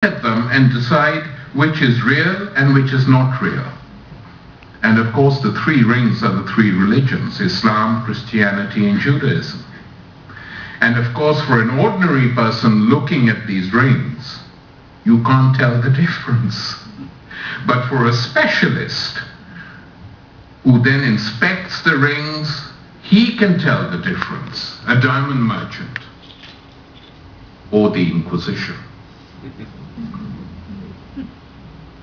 at them and decide which is real and which is not real. And of course the three rings are the three religions: Islam, Christianity and Judaism. And of course for an ordinary person looking at these rings, you can't tell the difference. But for a specialist who then inspects the rings, he can tell the difference. A diamond merchant or the Inquisition.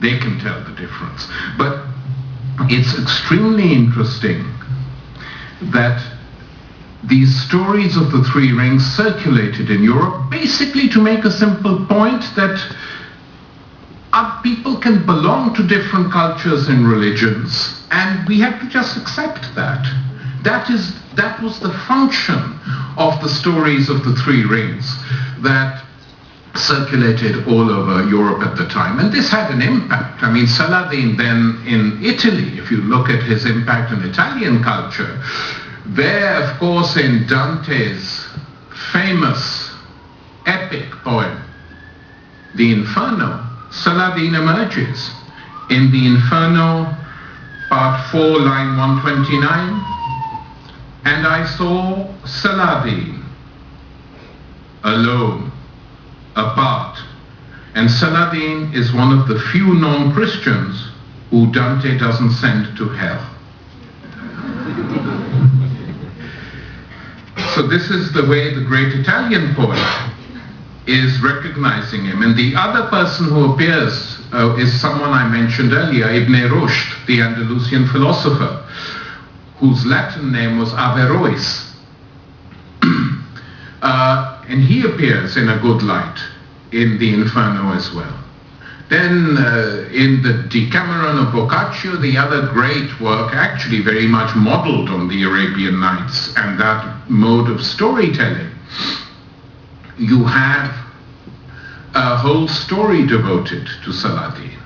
They can tell the difference. But it's extremely interesting that these stories of the three rings circulated in Europe basically to make a simple point that people can belong to different cultures and religions, and we have to just accept that. That was the function of the stories of the three rings that circulated all over Europe at the time. And this had an impact. I mean, Saladin then in Italy, if you look at his impact on Italian culture, there, of course, in Dante's famous epic poem, The Inferno, Saladin emerges. In The Inferno, part 4, line 129, and I saw Saladin alone, apart. And Saladin is one of the few non-Christians who Dante doesn't send to hell. So this is the way the great Italian poet is recognizing him. And the other person who appears is someone I mentioned earlier, Ibn Rushd, the Andalusian philosopher, whose Latin name was Averroes. And he appears in a good light in the Inferno as well. Then in the Decameron of Boccaccio, the other great work, actually very much modeled on the Arabian Nights and that mode of storytelling, you have a whole story devoted to Saladin.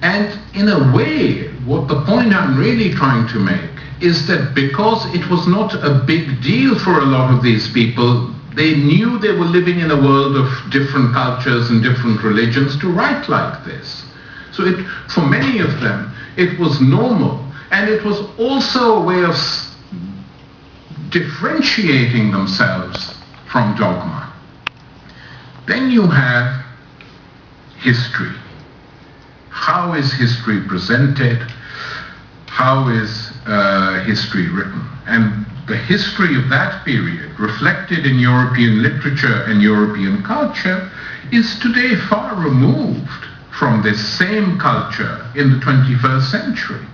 And in a way, what the point I'm really trying to make is that because it was not a big deal for a lot of these people, they knew they were living in a world of different cultures and different religions, to write like this. So for many of them, it was normal. And it was also a way of differentiating themselves from dogma. Then you have history. How is history presented? How is history written? And the history of that period, reflected in European literature and European culture, is today far removed from this same culture in the 21st century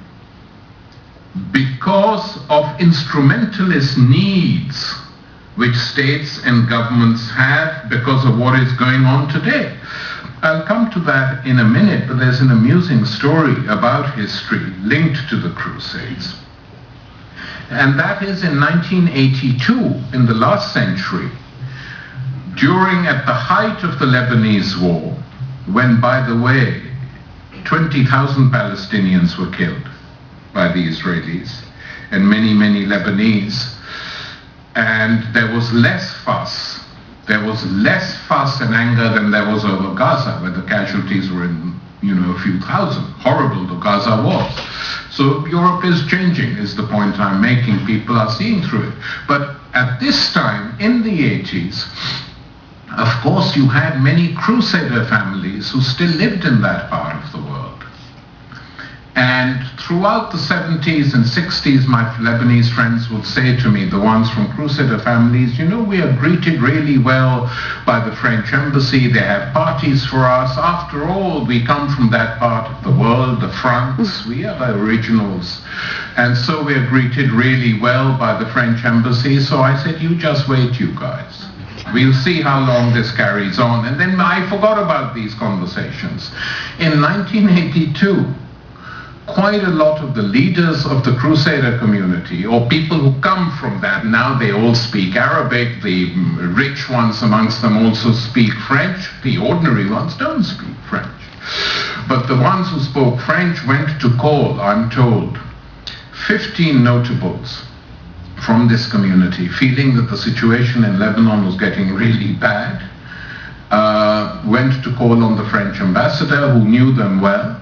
because of instrumentalist needs which states and governments have because of what is going on today. I'll come to that in a minute, but there's an amusing story about history linked to the Crusades. And that is in 1982, in the last century, at the height of the Lebanese war, when, by the way, 20,000 Palestinians were killed by the Israelis, and many, many Lebanese, and there was less fuss. There was less fuss and anger than there was over Gaza, where the casualties were in, a few thousand. Horrible though Gaza was. So Europe is changing, is the point I'm making. People are seeing through it. But at this time, in the 80s, of course, you had many Crusader families who still lived in that part of the world. And throughout the 70s and 60s, my Lebanese friends would say to me, the ones from Crusader families, we are greeted really well by the French embassy. They have parties for us. After all, we come from that part of the world, the Franks. We are the originals. And so we are greeted really well by the French embassy. So I said, you just wait, you guys. We'll see how long this carries on. And then I forgot about these conversations. In 1982, quite a lot of the leaders of the Crusader community, or people who come from that, now they all speak Arabic. The rich ones amongst them also speak French. The ordinary ones don't speak French. But the ones who spoke French went to call, I'm told, 15 notables from this community, feeling that the situation in Lebanon was getting really bad, went to call on the French ambassador, who knew them well,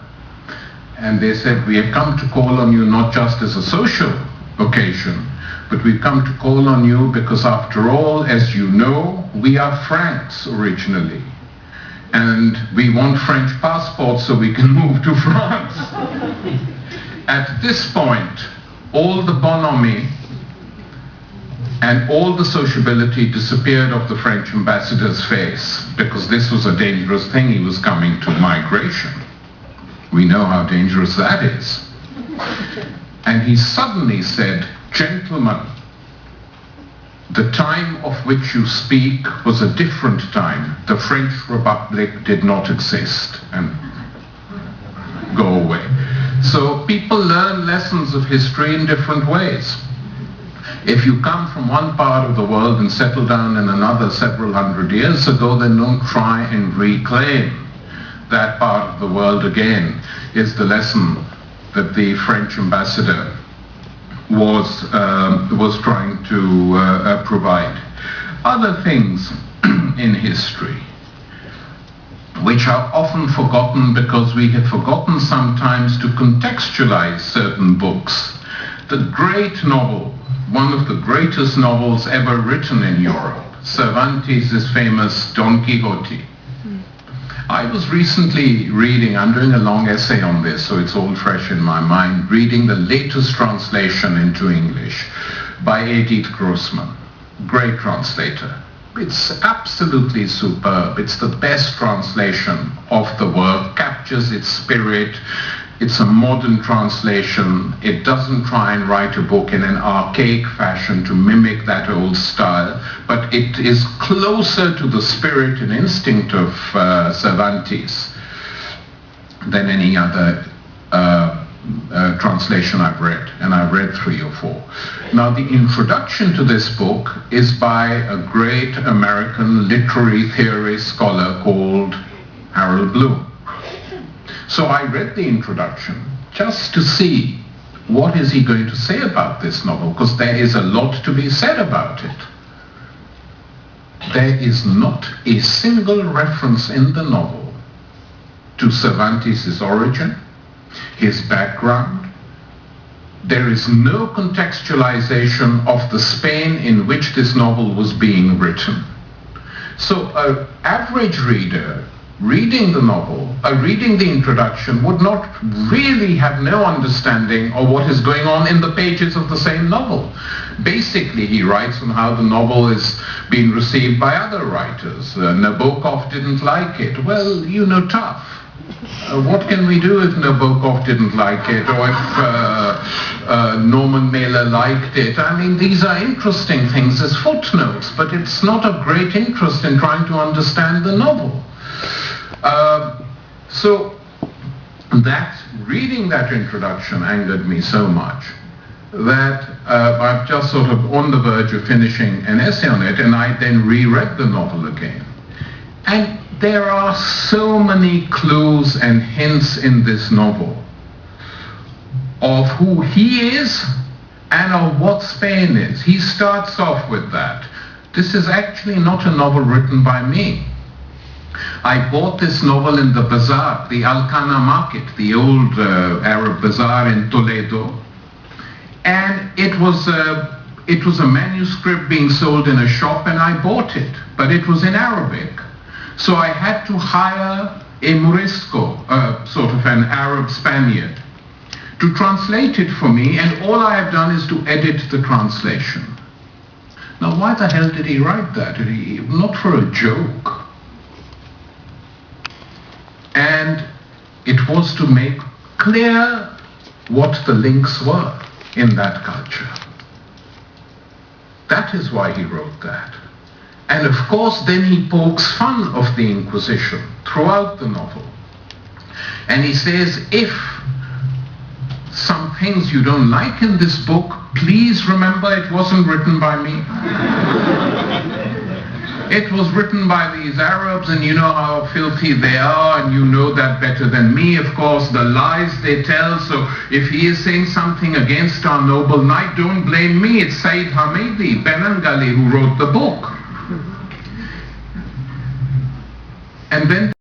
and they said, we have come to call on you not just as a social occasion, but we've come to call on you because, after all, as you know, we are Franks originally, and we want French passports so we can move to France. At this point, all the bonhomie and all the sociability disappeared off the French ambassador's face, because this was a dangerous thing. He was coming to migration. We know how dangerous that is. And he suddenly said, gentlemen, the time of which you speak was a different time. The French Republic did not exist. And go away. So people learn lessons of history in different ways. If you come from one part of the world and settle down in another several hundred years ago, then don't try and reclaim that part of the world again, is the lesson that the French ambassador was trying to provide. Other things in history which are often forgotten because we have forgotten sometimes to contextualize certain books. The great novel, one of the greatest novels ever written in Europe, Cervantes' famous Don Quixote. I was recently reading, I'm doing a long essay on this, so it's all fresh in my mind, reading the latest translation into English by Edith Grossman, great translator. It's absolutely superb. It's the best translation of the work, captures its spirit. It's a modern translation. It doesn't try and write a book in an archaic fashion to mimic that old style, but it is closer to the spirit and instinct of Cervantes than any other translation I've read, and I've read 3 or 4. Now, the introduction to this book is by a great American literary theory scholar called Harold Bloom. So I read the introduction just to see what is he going to say about this novel, because there is a lot to be said about it. There is not a single reference in the novel to Cervantes' origin, his background. There is no contextualization of the Spain in which this novel was being written. So an average reader reading the novel, reading the introduction, would not really have no understanding of what is going on in the pages of the same novel. Basically, he writes on how the novel is being received by other writers. Nabokov didn't like it. Well, you know, tough. What can we do if Nabokov didn't like it, or if Norman Mailer liked it? I mean, these are interesting things as footnotes, but it's not of great interest in trying to understand the novel. So that reading that introduction angered me so much that I'm just sort of on the verge of finishing an essay on it, and I then reread the novel again. And there are so many clues and hints in this novel of who he is and of what Spain is. He starts off with that. This is actually not a novel written by me. I bought this novel in the bazaar, the Alcana market, the old Arab bazaar in Toledo, and it was a manuscript being sold in a shop, and I bought it, but it was in Arabic. So I had to hire a Morisco, sort of an Arab Spaniard, to translate it for me, and all I have done is to edit the translation. Now, why the hell did he write that? Not for a joke. And it was to make clear what the links were in that culture. That is why he wrote that. And of course, then he pokes fun of the Inquisition throughout the novel. And he says, if some things you don't like in this book, please remember it wasn't written by me. It was written by these Arabs, and you know how filthy they are, and you know that better than me, of course, the lies they tell. So if he is saying something against our noble knight, don't blame me. It's Said Hamidi, Benangali, who wrote the book. and then